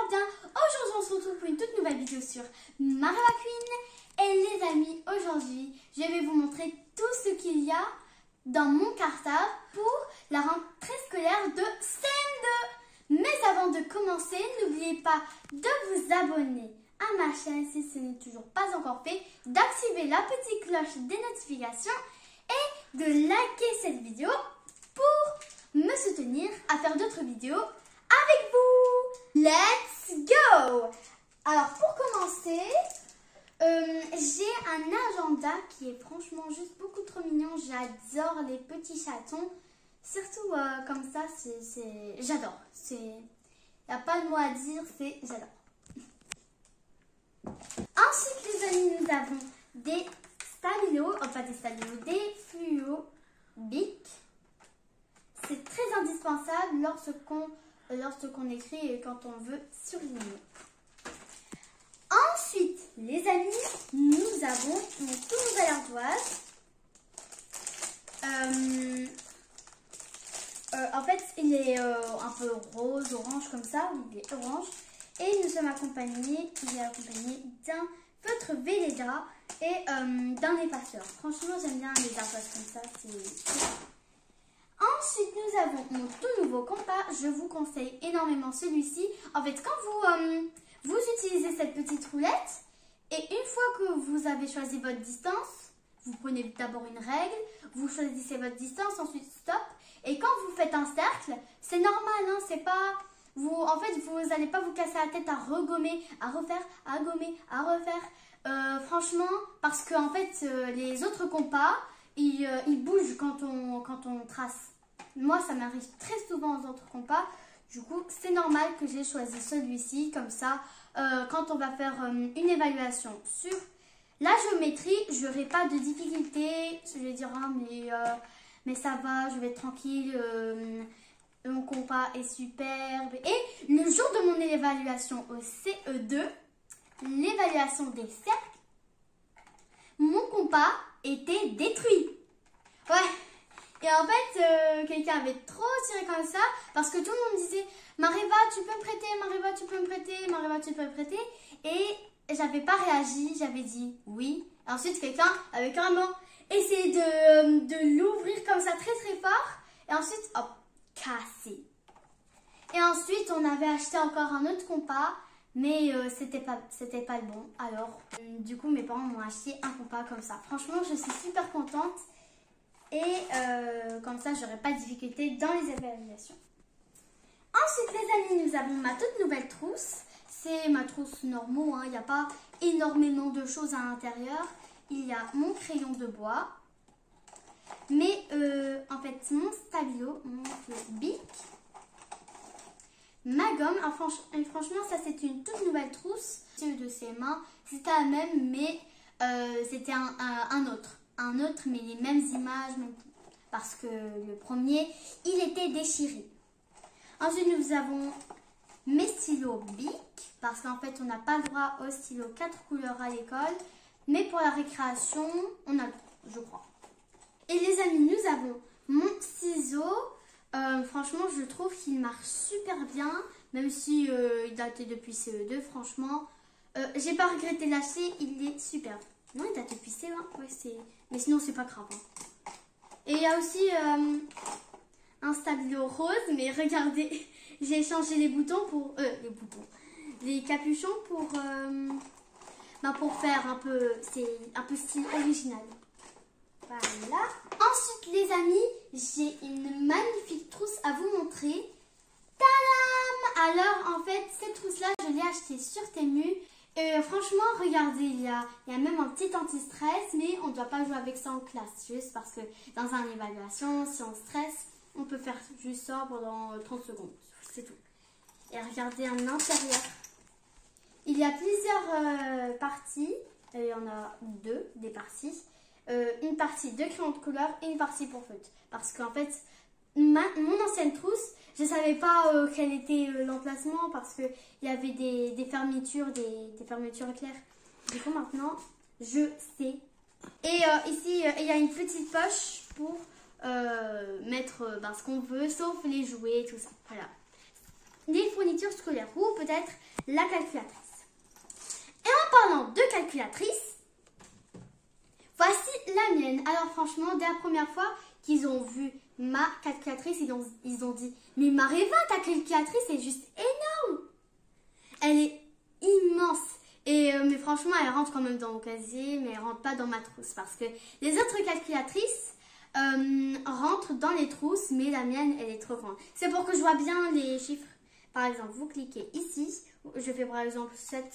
super bien. Aujourd'hui on se retrouve pour une toute nouvelle vidéo sur Mariva Queen. Et les amis, aujourd'hui je vais vous montrer tout ce qu'il y a dans mon cartable pour la rentrée scolaire de CM2. Mais avant de commencer, n'oubliez pas de vous abonner à ma chaîne si ce n'est toujours pas encore fait, d'activer la petite cloche des notifications et de liker cette vidéo pour me soutenir à faire d'autres vidéos avec vous. Let's go! Alors pour commencer, j'ai un agenda qui est franchement juste beaucoup trop mignon. J'adore les petits chatons. Surtout comme ça, j'adore. Il n'y a pas de mot à dire, j'adore. Ensuite les amis, nous avons des stabilos, enfin des stabilos, des fluo bic. C'est très indispensable lorsqu'on écrit et quand on veut surligner. Ensuite, les amis, nous avons mon tout nouvel ardoise. En fait, il est un peu rose, orange comme ça. Il est orange. Et nous sommes accompagnés, il est accompagné d'un feutre Velleda et d'un effaceur. Franchement, j'aime bien les ardoises comme ça. Ensuite, nous avons mon tout nouveau compas. Je vous conseille énormément celui-ci. En fait, quand vous utilisez cette petite roulette et une fois que vous avez choisi votre distance, vous prenez d'abord une règle, vous choisissez votre distance, ensuite stop. Et quand vous faites un cercle, c'est normal, hein, c'est pas... En fait, vous n'allez pas vous casser la tête à regommer, à refaire, à gommer, à refaire. Franchement, parce que en fait, les autres compas, ils bougent quand on trace. Moi, ça m'arrive très souvent aux autres compas. Du coup, c'est normal que j'ai choisi celui-ci. Comme ça, quand on va faire une évaluation sur la géométrie, je n'aurai pas de difficulté. Je vais dire, ah, mais ça va, je vais être tranquille. Mon compas est superbe. Et le jour de mon évaluation au CE2, l'évaluation des cercles, mon compas était détruit. Ouais. Et en fait, quelqu'un avait trop tiré comme ça parce que tout le monde disait Mariva, tu peux me prêter, Mariva, tu peux me prêter, Mariva, tu peux me prêter. Et j'avais pas réagi, j'avais dit oui. Et ensuite, quelqu'un avait carrément essayé de l'ouvrir comme ça très très fort. Et ensuite, hop, cassé. Et ensuite, on avait acheté encore un autre compas, mais c'était pas le bon. Alors, du coup, mes parents m'ont acheté un compas comme ça. Franchement, je suis super contente. Et comme ça, j'aurai pas de difficulté dans les évaluations. Ensuite, les amis, nous avons ma toute nouvelle trousse. C'est ma trousse normale, hein. Il n'y a pas énormément de choses à l'intérieur. Il y a mon crayon de bois. Mais en fait, mon stabilo, mon bic, ma gomme. Franchement, ça c'est une toute nouvelle trousse de ses mains. C'était la même, mais c'était un autre. Un autre, mais les mêmes images, parce que le premier, il était déchiré. Ensuite, nous avons mes stylos bic, parce qu'en fait, on n'a pas le droit aux stylos 4 couleurs à l'école, mais pour la récréation, on a le droit, je crois. Et les amis, nous avons mon ciseau. Franchement, je trouve qu'il marche super bien, même si il datait depuis CE2, franchement. J'ai pas regretté l'acheter, il est super. Non, il date depuis CE1, ouais, mais sinon, c'est pas grave. Hein. Et il y a aussi un stabilo rose, mais regardez, j'ai changé les boutons pour... les capuchons pour faire un peu... C'est un peu style original. Voilà. Ensuite, les amis, j'ai une magnifique trousse à vous montrer. Tadam! Alors, en fait, cette trousse-là, je l'ai achetée sur Temu. Franchement, regardez, il y a même un petit anti-stress, mais on ne doit pas jouer avec ça en classe, juste parce que dans une évaluation, si on stresse, on peut faire juste ça pendant 30 secondes, c'est tout. Et regardez à l'intérieur, il y a plusieurs parties, il y en a deux, des parties, une partie de crayon de couleur et une partie pour feutre, parce qu'en fait, mon ancienne trousse, je ne savais pas quel était l'emplacement parce qu'il y avait des fermetures, des fermetures éclairs. Du coup, maintenant, je sais. Et ici, il y a une petite poche pour mettre ce qu'on veut, sauf les jouets et tout ça. Voilà. Les fournitures scolaires ou peut-être la calculatrice. Et en parlant de calculatrice, voici la mienne. Alors franchement, dès la première fois qu'ils ont vu ma calculatrice, ils ont dit « Mais Maréva, ta calculatrice est juste énorme !» Elle est immense. Mais franchement, elle rentre quand même dans mon casier, mais elle rentre pas dans ma trousse. Parce que les autres calculatrices rentrent dans les trousses, mais la mienne, elle est trop grande. C'est pour que je vois bien les chiffres. Par exemple, vous cliquez ici. Je fais par exemple 7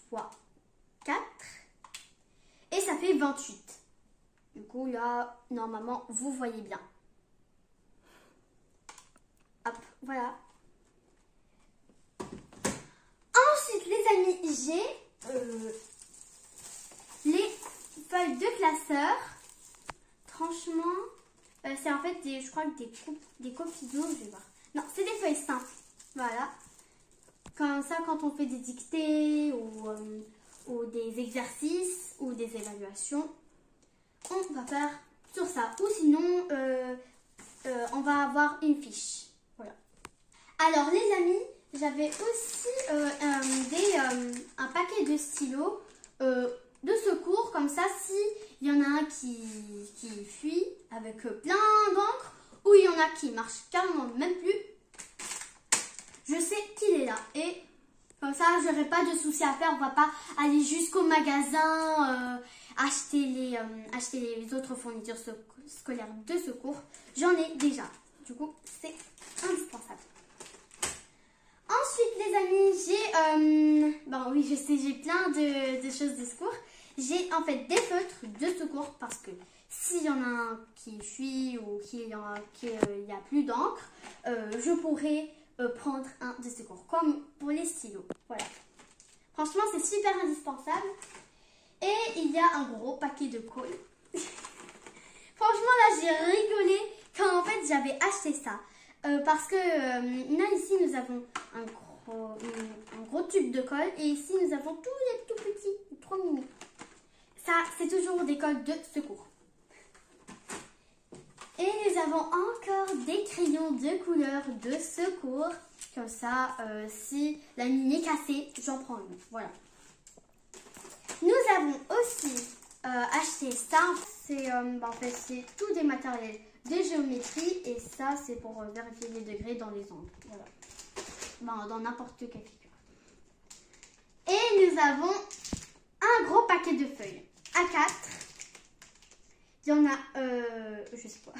fois 4. Et ça fait 28. Du coup, là, normalement, vous voyez bien. Hop, voilà. Ensuite, les amis, j'ai les feuilles de classeur. Franchement, c'est en fait, je crois que des copies d'eau, je vais voir. Non, c'est des feuilles simples. Voilà. Comme ça, quand on fait des dictées ou des exercices ou des évaluations, on va faire sur ça. Ou sinon, on va avoir une fiche. Voilà. Alors, les amis, j'avais aussi un paquet de stylos de secours. Comme ça, s'il y en a un qui fuit avec plein d'encre, ou il y en a qui marche carrément même plus, je sais qu'il est là. Et comme ça, je n'aurai pas de soucis à faire. On ne va pas aller jusqu'au magasin acheter les autres fournitures scolaires de secours. J'en ai déjà. Du coup, c'est indispensable. Ensuite, les amis, oui, je sais, j'ai plein de choses de secours. J'ai en fait des feutres de secours parce que s'il y en a un qui fuit ou qu'il n'y a plus d'encre, je pourrais prendre un de secours, comme pour les stylos. Voilà. Franchement, c'est super indispensable. Et il y a un gros paquet de colle. Franchement, là, j'ai rigolé quand en fait j'avais acheté ça. Parce que là, ici, nous avons un gros tube de colle. Et ici, nous avons tous les tout petits, trop mini. Ça, c'est toujours des colles de secours. Et nous avons encore des crayons de couleur de secours. Comme ça, si la mine est cassée, j'en prends une. Voilà. Nous avons aussi acheté ça. C'est en fait, c'est tout des matériels de géométrie. Et ça, c'est pour vérifier les degrés dans les angles. Voilà. Dans n'importe quelle figure. Et nous avons un gros paquet de feuilles. A4. Il y en a, je sais pas.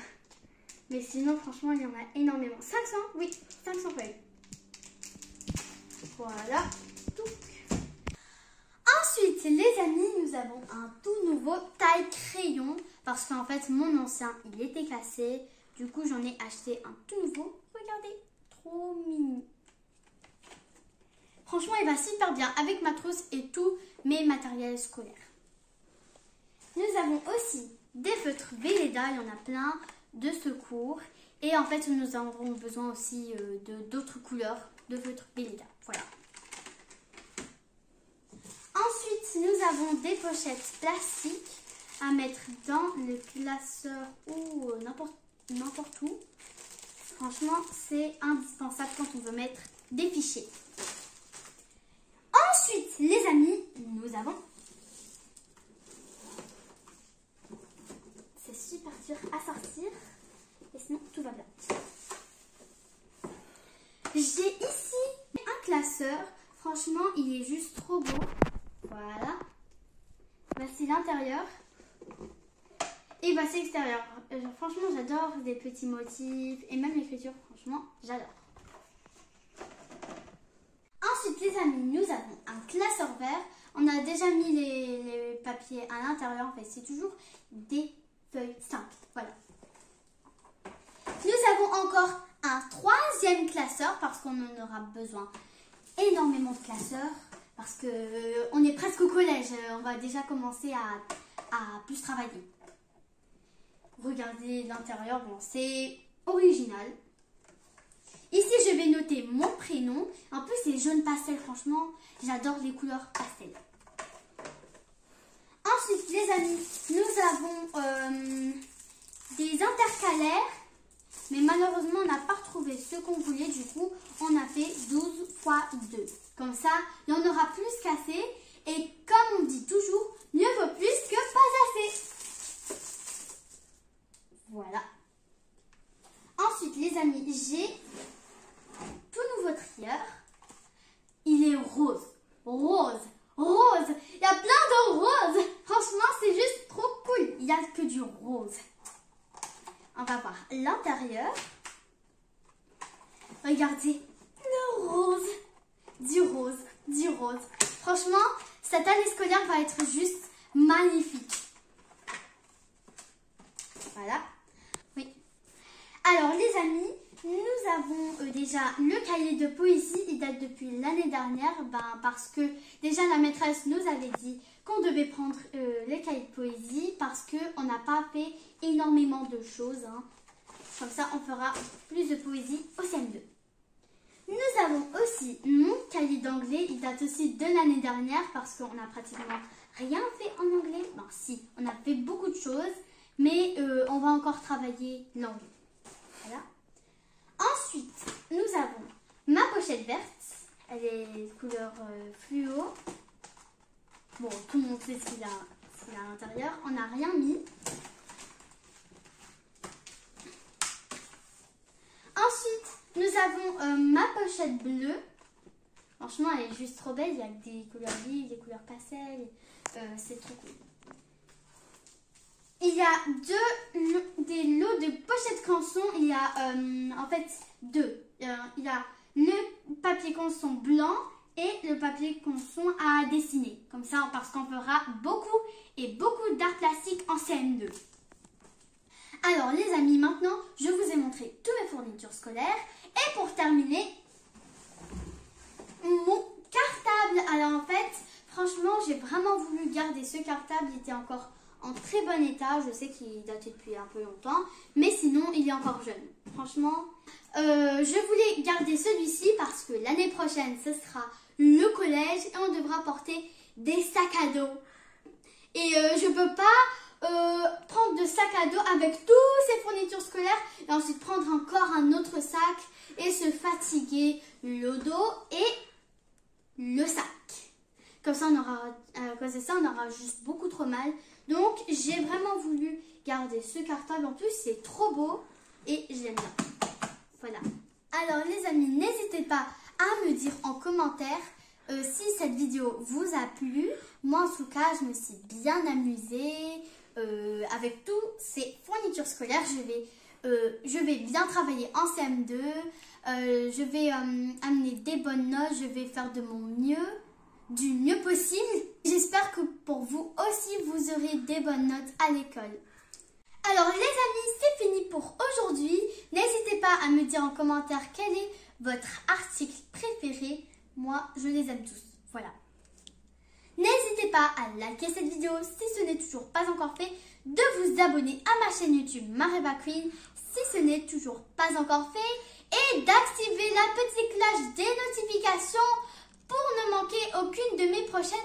Mais sinon, franchement, il y en a énormément. 500, oui, 500 feuilles. Voilà. Ensuite, les amis, nous avons un tout nouveau taille-crayon. Parce qu'en fait, mon ancien, il était cassé. Du coup, j'en ai acheté un tout nouveau. Regardez, trop mignon. Franchement, il va super bien avec ma trousse et tous mes matériels scolaires. Nous avons aussi des feutres Velleda, il y en a plein, de secours. Et en fait, nous aurons besoin aussi d'autres couleurs de feutres Velleda. Voilà. Ensuite, nous avons des pochettes plastiques à mettre dans le classeur ou n'importe où. Franchement, c'est indispensable quand on veut mettre des fichiers. Ensuite, les amis, nous avons... C'est super dur à sortir. Et sinon, tout va bien. J'ai ici un classeur. Franchement, il est juste trop beau. Voilà. Voici l'intérieur. Et voici l'extérieur. Franchement, j'adore les petits motifs. Et même l'écriture, franchement, j'adore. Ensuite, les amis, nous avons un classeur vert. On a déjà mis les papiers à l'intérieur. En fait, c'est toujours des feuilles simples. Voilà. Nous avons encore un troisième classeur parce qu'on en aura besoin énormément de classeurs. Parce qu'on est presque au collège. On va déjà commencer à plus travailler. Regardez l'intérieur. Bon, c'est original. Ici, je vais noter mon prénom. En plus, c'est jaune pastel. Franchement, j'adore les couleurs pastel. Ensuite, les amis, nous avons des intercalaires. Mais malheureusement, on n'a pas retrouvé ce qu'on voulait. Du coup, on a fait 12 x 2. Comme ça, il y en aura plus qu'assez. Et comme on dit toujours, mieux vaut plus que pas assez. Voilà. Ensuite, les amis, j'ai tout nouveau trieur. Il est rose. Rose. Rose. Il y a plein de roses. Franchement, c'est juste trop cool. Il n'y a que du rose. On va voir l'intérieur. Regardez, le rose. Du rose. Du rose. Franchement, cette année scolaire va être juste magnifique. Voilà. Oui. Alors, les amis, nous avons déjà le cahier de poésie. Il date depuis l'année dernière. Parce que déjà, la maîtresse nous avait dit qu'on devait prendre les cahiers de poésie parce qu'on n'a pas fait énormément de choses. Hein. Comme ça, on fera plus de poésie au CM2. Nous avons aussi mon cahier d'anglais. Il date aussi de l'année dernière parce qu'on n'a pratiquement rien fait en anglais. Ben si, on a fait beaucoup de choses, mais on va encore travailler l'anglais. Voilà. Ensuite, nous avons ma pochette verte. Elle est couleur fluo. Bon, tout le monde sait ce qu'il y a à l'intérieur. On n'a rien mis. Ensuite, nous avons ma pochette bleue. Franchement, elle est juste trop belle. Il y a des couleurs vives, des couleurs pastel. C'est trop cool. Il y a des lots de pochettes canson. Il y a en fait deux. Il y a le papier canson blanc et le papier canson à dessiner. Comme ça, parce qu'on fera beaucoup d'art plastique en CM2. Alors les amis, maintenant, je vous ai montré toutes mes fournitures scolaires. Et pour terminer, mon cartable. Alors en fait, franchement, j'ai vraiment voulu garder ce cartable. Il était encore en très bon état. Je sais qu'il datait depuis un peu longtemps. Mais sinon, il est encore jeune. Franchement, je voulais garder celui-ci parce que l'année prochaine, ce sera le collège. Et on devra porter des sacs à dos. Et je ne peux pas prendre de sac à dos avec tous ces fournitures scolaires. Et ensuite prendre encore un autre sac. Et se fatiguer le dos et le sac. Comme ça, à cause de ça, on aura juste beaucoup trop mal. Donc, j'ai vraiment voulu garder ce cartable. En plus, c'est trop beau et j'aime bien. Voilà. Alors, les amis, n'hésitez pas à me dire en commentaire si cette vidéo vous a plu. Moi, en tout cas, je me suis bien amusée avec tous ces fournitures scolaires. Je vais bien travailler en CM2. Je vais amener des bonnes notes. Je vais faire de mon mieux. Du mieux possible. J'espère que pour vous aussi, vous aurez des bonnes notes à l'école. Alors les amis, c'est fini pour aujourd'hui. N'hésitez pas à me dire en commentaire quel est votre article préféré. Moi, je les aime tous. Voilà. N'hésitez pas à liker cette vidéo si ce n'est toujours pas encore fait, de vous abonner à ma chaîne YouTube Mareba Queen si ce n'est toujours pas encore fait et d'activer la petite cloche des notifications pour ne manquer aucune de mes prochaines